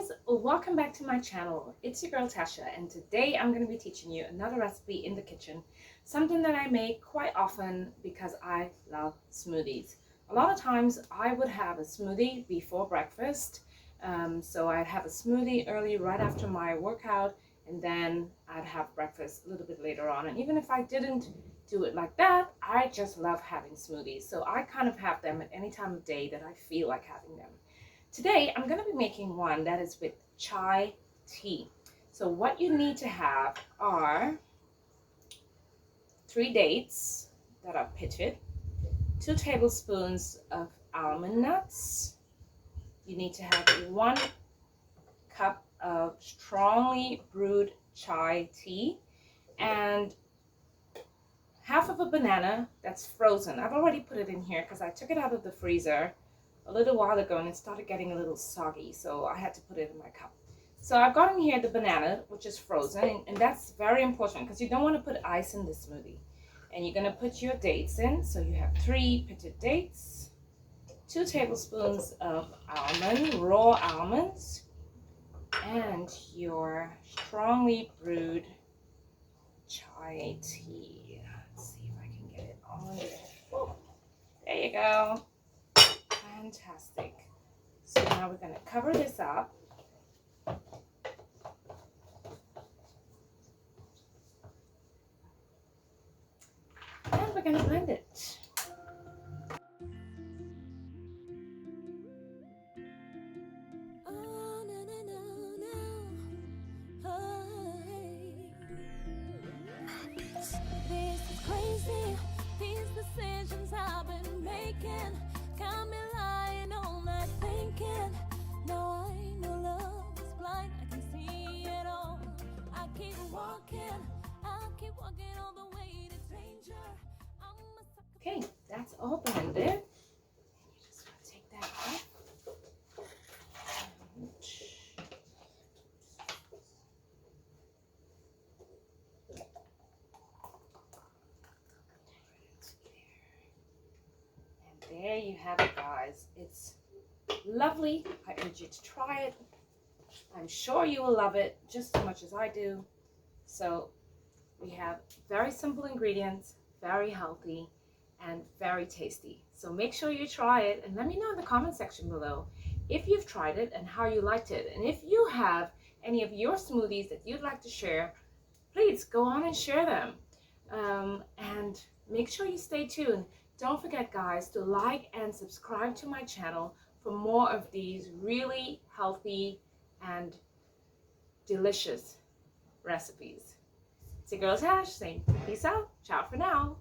guys, welcome back to my channel. It's your girl Tasha, and today I'm going to be teaching you another recipe in the kitchen, something that I make quite often because I love smoothies. A lot of times I would have a smoothie before breakfast, so I'd have a smoothie early right after my workout, and then I'd have breakfast a little bit later on. And even if I didn't do it like that, I just love having smoothies, so I kind of have them at any time of day that I feel like having them. Today, I'm going to be making one that is with chai tea. So what you need to have are 3 dates that are pitted, 2 tablespoons of almond nuts. You need to have 1 cup of strongly brewed chai tea, and half of a banana that's frozen. I've already put it in here because I took it out of the freezer a little while ago and it started getting a little soggy, so I had to put it in my cup. So I've got in here the banana, which is frozen, and that's very important because you don't want to put ice in the smoothie. And you're going to put your dates in. So you have 3 pitted dates, 2 tablespoons of raw almonds, and your strongly brewed chai tea. Let's see if I can get it on there. Oh, there you go. Fantastic. So now we're going to cover this up. And we're going to blend it. This is crazy. These decisions I've been making got me lying on that thinking. No, I know love is blind. I can see it all. I keep walking all the way to danger. Okay, that's all blended. You just want to take that off. And there you have it, guys. It's lovely. I urge you to try it. I'm sure you will love it just as much as I do. So we have very simple ingredients, very healthy, and very tasty. So make sure you try it and let me know in the comment section below if you've tried it and how you liked it. And if you have any of your smoothies that you'd like to share, please go on and share them. And make sure you stay tuned. Don't forget, guys, to like and subscribe to my channel for more of these really healthy and delicious recipes. It's your girl Tash saying peace out. Ciao for now.